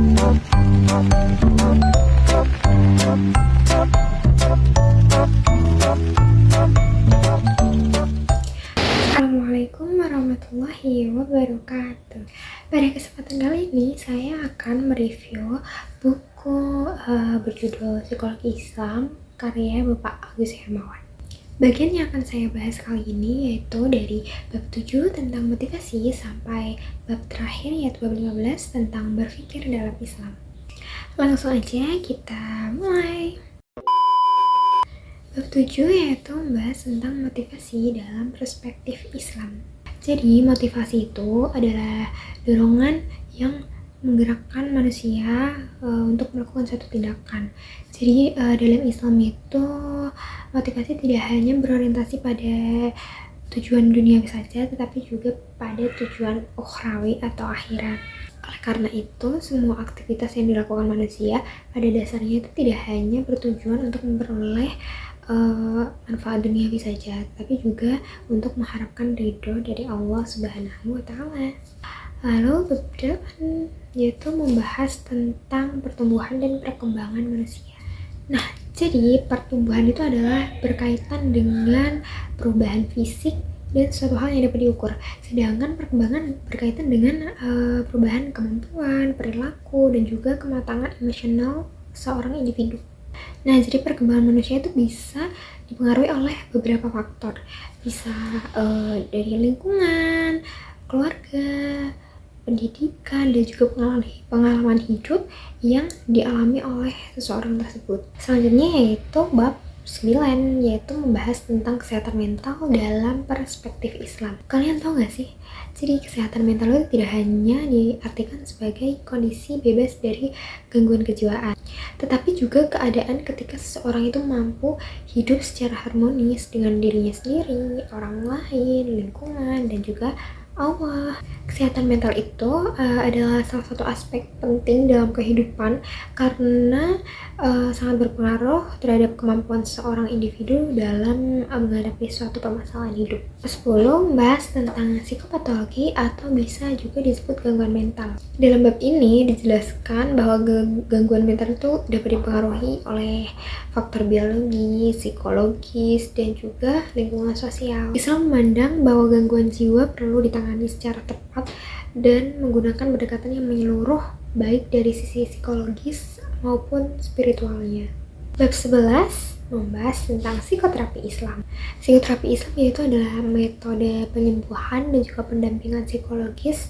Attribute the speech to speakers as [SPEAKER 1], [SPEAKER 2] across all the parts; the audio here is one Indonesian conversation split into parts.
[SPEAKER 1] Assalamualaikum warahmatullahi wabarakatuh. Pada kesempatan kali ini saya akan mereview buku berjudul Psikologi Islam karya Bapak Agus Hermawan. Bagian yang akan saya bahas kali ini yaitu dari bab 7 tentang motivasi sampai bab terakhir yaitu bab 15 tentang berpikir dalam Islam. Langsung aja kita mulai. Bab 7 yaitu membahas tentang motivasi dalam perspektif Islam. Jadi motivasi itu adalah dorongan yang menggerakkan manusia untuk melakukan suatu tindakan. Jadi dalam Islam itu motivasi tidak hanya berorientasi pada tujuan duniawi saja, tetapi juga pada tujuan ukhrawi atau akhirat. Oleh karena itu, semua aktivitas yang dilakukan manusia pada dasarnya itu tidak hanya bertujuan untuk memperoleh manfaat duniawi saja, tapi juga untuk mengharapkan ridho dari Allah Subhanahu wa Ta'ala. Lalu bab 8 yaitu membahas tentang pertumbuhan dan perkembangan manusia. Nah, jadi pertumbuhan itu adalah berkaitan dengan perubahan fisik dan suatu hal yang dapat diukur. Sedangkan perkembangan berkaitan dengan perubahan kemampuan, perilaku, dan juga kematangan emosional seorang individu. Nah, jadi perkembangan manusia itu bisa dipengaruhi oleh beberapa faktor. Bisa dari lingkungan, keluarga, pendidikan, dan juga pengalaman hidup yang dialami oleh seseorang tersebut. Selanjutnya yaitu bab 9 yaitu membahas tentang kesehatan mental dalam perspektif Islam. Kalian tahu gak sih? Jadi kesehatan mental itu tidak hanya diartikan sebagai kondisi bebas dari gangguan kejiwaan, tetapi juga keadaan ketika seseorang itu mampu hidup secara harmonis dengan dirinya sendiri, orang lain, lingkungan, dan juga Allah. Kesehatan mental itu adalah salah satu aspek penting dalam kehidupan karena sangat berpengaruh terhadap kemampuan seorang individu dalam menghadapi suatu permasalahan hidup. 10 membahas tentang psikopatologi atau bisa juga disebut gangguan mental. Dalam bab ini dijelaskan bahwa gangguan mental itu dapat dipengaruhi oleh faktor biologi, psikologis, dan juga lingkungan sosial. Islam memandang bahwa gangguan jiwa perlu ditangani secara tepat dan menggunakan pendekatan yang menyeluruh baik dari sisi psikologis maupun spiritualnya. Bab 11 membahas tentang psikoterapi Islam. Psikoterapi Islam yaitu adalah metode penyembuhan dan juga pendampingan psikologis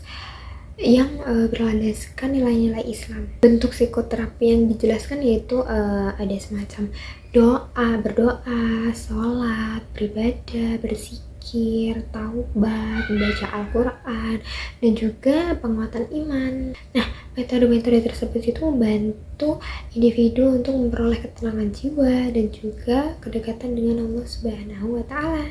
[SPEAKER 1] yang berlandaskan nilai-nilai Islam. Bentuk psikoterapi yang dijelaskan yaitu ada semacam berdoa, sholat, beribadah, berzikir, taubat, membaca Al-Quran, dan juga penguatan iman. Nah, metode-metode tersebut itu membantu individu untuk memperoleh ketenangan jiwa dan juga kedekatan dengan Allah Subhanahu wa Ta'ala.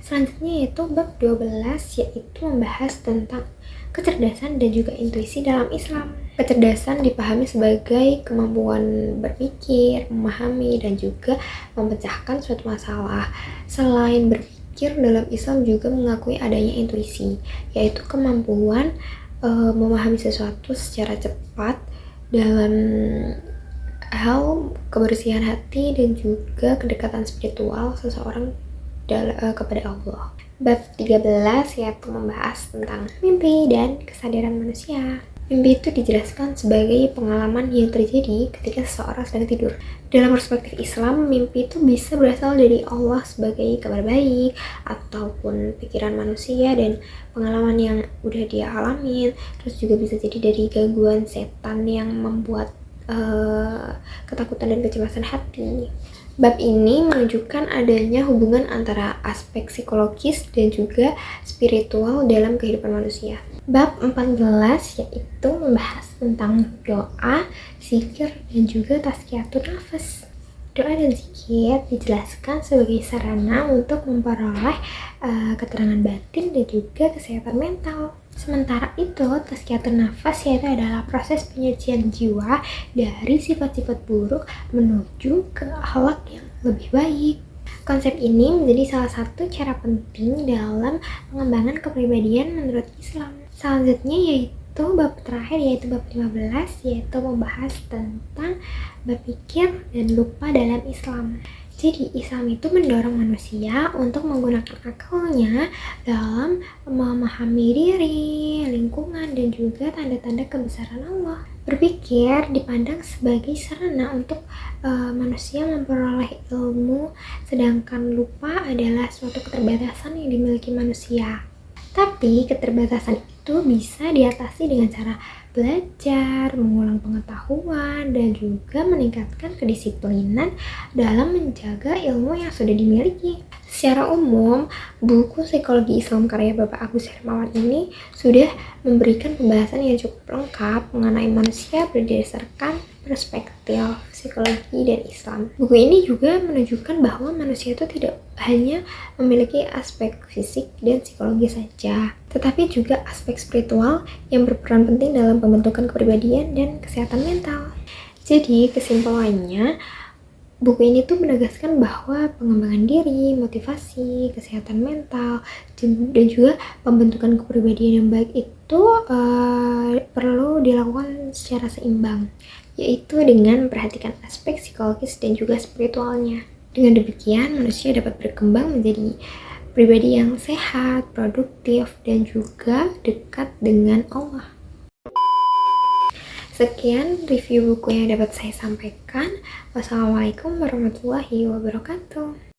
[SPEAKER 1] Selanjutnya yaitu bab 12 yaitu membahas tentang kecerdasan dan juga intuisi dalam Islam. Kecerdasan dipahami sebagai kemampuan berpikir, memahami, dan juga memecahkan suatu masalah. Selain berpikir, dalam Islam juga mengakui adanya intuisi, yaitu kemampuan memahami sesuatu secara cepat dalam hal kebersihan hati dan juga kedekatan spiritual seseorang kepada Allah. Bab 13 yaitu membahas tentang mimpi dan kesadaran manusia. Mimpi itu dijelaskan sebagai pengalaman yang terjadi ketika seseorang sedang tidur. Dalam perspektif Islam, mimpi itu bisa berasal dari Allah sebagai kabar baik ataupun pikiran manusia dan pengalaman yang udah dia alamin. Terus juga bisa jadi dari gangguan setan yang membuat ketakutan dan kecemasan hati. Bab ini menunjukkan adanya hubungan antara aspek psikologis dan juga spiritual dalam kehidupan manusia. Bab 14 yaitu membahas tentang doa, zikir, dan juga tazkiyatun nafas. Doa dan zikir dijelaskan sebagai sarana untuk memperoleh keterangan batin dan juga kesehatan mental. Sementara itu, tazkiyatun nafas yaitu adalah proses penyucian jiwa dari sifat-sifat buruk menuju ke akhlak yang lebih baik. Konsep ini menjadi salah satu cara penting dalam pengembangan kepribadian menurut Islam. Selanjutnya yaitu itu bab terakhir yaitu bab 15, yaitu membahas tentang berpikir dan lupa dalam Islam. Jadi Islam itu mendorong manusia untuk menggunakan akalnya dalam memahami diri, lingkungan, dan juga tanda-tanda kebesaran Allah. Berpikir dipandang sebagai sarana untuk manusia memperoleh ilmu, sedangkan lupa adalah suatu keterbatasan yang dimiliki manusia. Tapi keterbatasan itu bisa diatasi dengan cara belajar, mengulang pengetahuan, dan juga meningkatkan kedisiplinan dalam menjaga ilmu yang sudah dimiliki. Secara umum, buku Psikologi Islam karya Bapak Agus Hermawan ini sudah memberikan pembahasan yang cukup lengkap mengenai manusia berdasarkan perspektif psikologi dan Islam. Buku ini juga menunjukkan bahwa manusia itu tidak hanya memiliki aspek fisik dan psikologi saja, tetapi juga aspek spiritual yang berperan penting dalam pembentukan kepribadian dan kesehatan mental. Jadi kesimpulannya, buku ini tuh menegaskan bahwa pengembangan diri, motivasi, kesehatan mental, dan juga pembentukan kepribadian yang baik itu perlu dilakukan secara seimbang, yaitu dengan memperhatikan aspek psikologis dan juga spiritualnya. Dengan demikian, manusia dapat berkembang menjadi pribadi yang sehat, produktif, dan juga dekat dengan Allah. Sekian review buku yang dapat saya sampaikan. Wassalamualaikum warahmatullahi wabarakatuh.